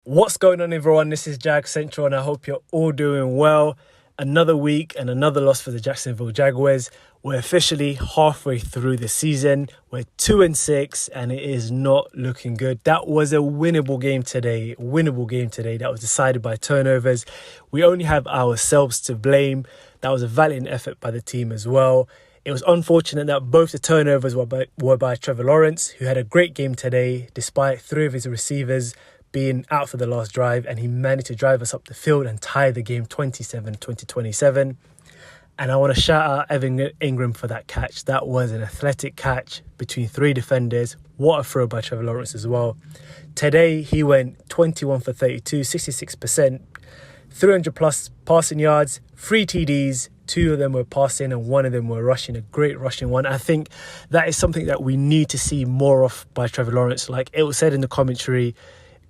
What's going on, everyone? This is Jags Central, and I hope you're all doing well. Another week and another loss for the Jacksonville Jaguars. We're officially halfway through the season. We're 2-6, and it is not looking good. That was a winnable game today. That was decided by turnovers. We only have ourselves to blame. That was a valiant effort by the team as well. It was unfortunate that both the turnovers were by Trevor Lawrence, who had a great game today, despite three of his receivers being out for the last drive, and he managed to drive us up the field and tie the game 27-27. And I want to shout out Evan Ingram for that catch. That was an athletic catch between three defenders. What a throw by Trevor Lawrence as well. Today, he went 21 for 32, 66%, 300 plus passing yards, 3 TDs, 2 of them were passing and 1 of them were rushing, a great rushing one. I think that is something that we need to see more of by Trevor Lawrence. Like it was said in the commentary,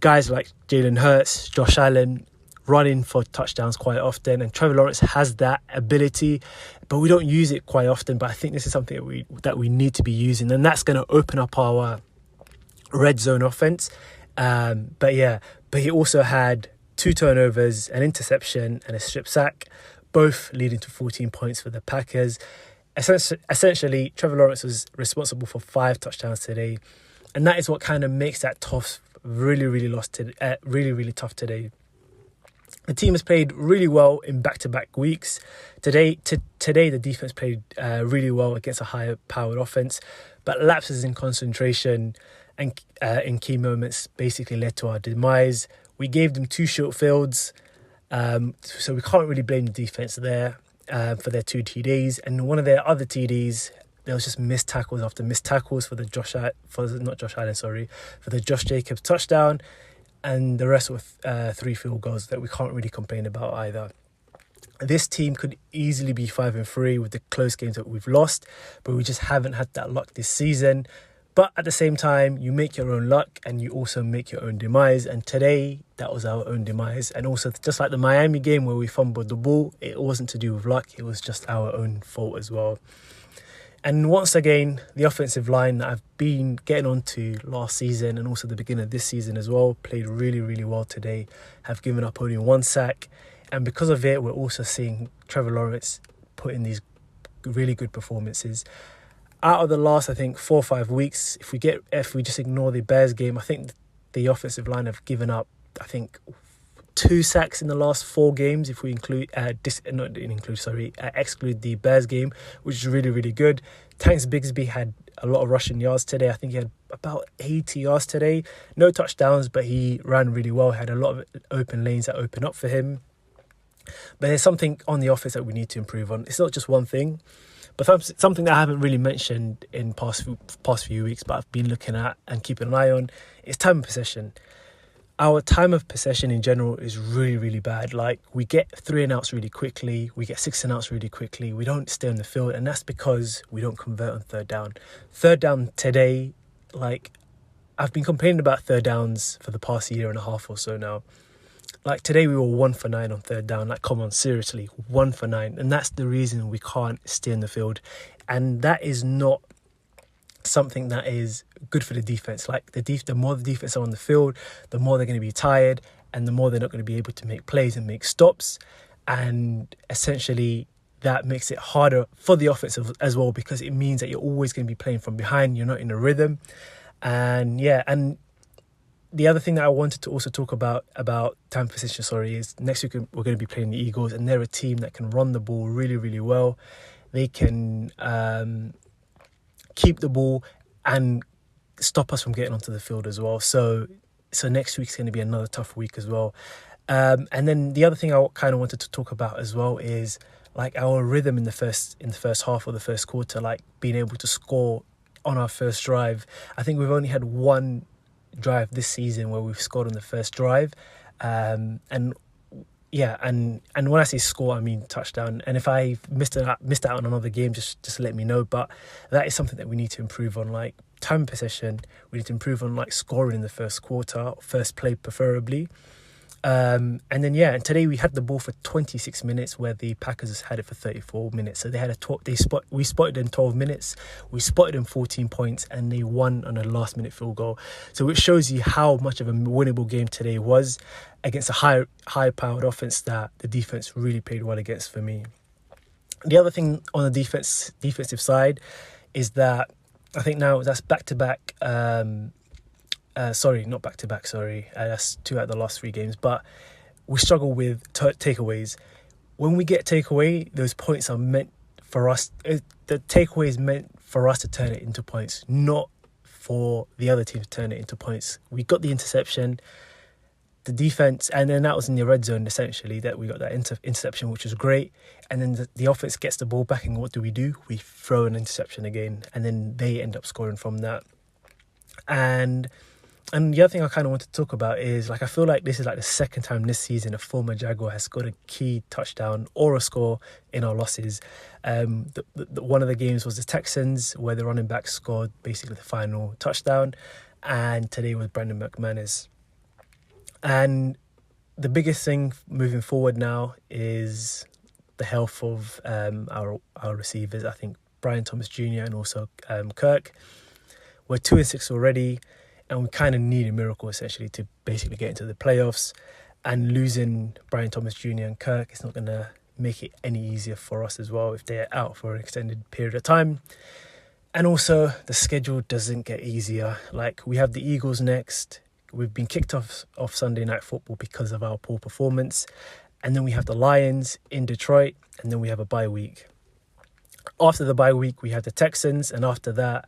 guys like Jalen Hurts, Josh Allen, running for touchdowns quite often, and Trevor Lawrence has that ability, but we don't use it quite often. But I think this is something that we need to be using, and that's going to open up our red zone offense. But he also had 2 turnovers, an interception, and a strip sack, both leading to 14 points for the Packers. Essentially, Trevor Lawrence was responsible for 5 touchdowns today, and that is what kind of makes that tough. Really tough today. The team has played really well in back-to-back weeks. Today, the defense played really well against a higher-powered offense, but lapses in concentration and in key moments basically led to our demise. We gave them 2 short fields, so we can't really blame the defense there for their 2 TDs. And one of their other TDs, there was just missed tackles after missed tackles for the Josh Jacobs touchdown, and the rest were 3 field goals that we can't really complain about either. This team could easily be 5-3 with the close games that we've lost, but we just haven't had that luck this season. But at the same time, you make your own luck and you also make your own demise. And today, that was our own demise. And also, just like the Miami game where we fumbled the ball, it wasn't to do with luck. It was just our own fault as well. And once again, the offensive line that I've been getting onto last season and also the beginning of this season as well played really, really well today, have given up only 1 sack. And because of it, we're also seeing Trevor Lawrence put in these really good performances. Out of the last, I think, 4 or 5 weeks, if we just ignore the Bears game, I think the offensive line have given up, I think, 2 sacks in the last 4 games, if we exclude the Bears game, which is really, really good. Tanks Bigsby had a lot of rushing yards today. I think he had about 80 yards today. No touchdowns, but he ran really well. Had a lot of open lanes that open up for him. But there's something on the offense that we need to improve on. It's not just one thing, but something that I haven't really mentioned in past few weeks, but I've been looking at and keeping an eye on, is time of possession. Our time of possession in general is really, really bad. Like, we get 3 and outs really quickly. We get 6 and outs really quickly. We don't stay on the field, and that's because we don't convert on third down. Third down today, like, I've been complaining about third downs for the past year and a half or so now. Like, today we were 1 for 9 on third down. Like, come on, seriously, 1 for 9. And that's the reason we can't stay on the field. And that is not something that is good for the defense. Like, the more the defense are on the field, the more they're going to be tired, and the more they're not going to be able to make plays and make stops. And essentially, that makes it harder for the offense as well, because it means that you're always going to be playing from behind. You're not in a rhythm. And the other thing that I wanted to also talk about time possession, is next week we're going to be playing the Eagles, and they're a team that can run the ball really, really well. They can keep the ball and stop us from getting onto the field as well. So next week's going to be another tough week as well. And then the other thing I kind of wanted to talk about as well is like our rhythm in the first half or the first quarter, like being able to score on our first drive. I think we've only had 1 drive this season where we've scored on the first drive. And when I say score, I mean touchdown. And if I missed out on another game, just let me know. But that is something that we need to improve on, like time possession. We need to improve on like scoring in the first quarter, first play preferably. And today we had the ball for 26 minutes, where the Packers had it for 34 minutes. So they had we spotted them 12 minutes, we spotted them 14 points, and they won on a last minute field goal. So it shows you how much of a winnable game today was against a high powered offense that the defense really played well against for me. The other thing on the defensive side is that I think now that's back-to-back. Not back-to-back, that's 2 out of the last 3 games. But we struggle with takeaways. When we get takeaway, those points are meant for us. The takeaway is meant for us to turn it into points, not for the other team to turn it into points. We got the interception, the defense, and then that was in the red zone, essentially, that we got that interception, which was great. And then the offense gets the ball back, and what do? We throw an interception again, and then they end up scoring from that. And the other thing I kind of want to talk about is, I feel like this is the second time this season a former Jaguar has scored a key touchdown or a score in our losses. One of the games was the Texans, where the running back scored basically the final touchdown, and today was Brandon McManus. And the biggest thing moving forward now is the health of our receivers. I think Brian Thomas Jr. and also Kirk. We're 2-6 already, and we kind of need a miracle essentially to basically get into the playoffs. And losing Brian Thomas Jr. and Kirk is not going to make it any easier for us as well if they're out for an extended period of time. And also the schedule doesn't get easier. We have the Eagles next. We've been kicked off Sunday Night Football because of our poor performance. And then we have the Lions in Detroit, and then we have a bye week. After the bye week, we have the Texans, and after that,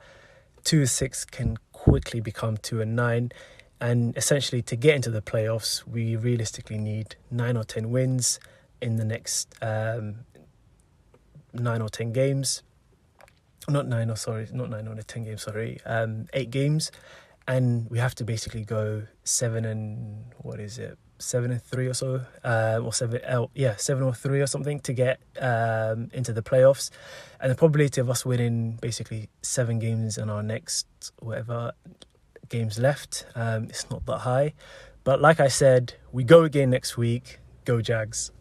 2-6 can quickly become 2-9. And essentially, to get into the playoffs, we realistically need 9 or 10 wins in the next 9 or 10 games. Not 9 or 10 games, 8 games. And we have to basically go 7-3 or so, or 7 or 3 or something to get into the playoffs. And the probability of us winning basically 7 games in our next games left, it's not that high. But like I said, we go again next week. Go Jags.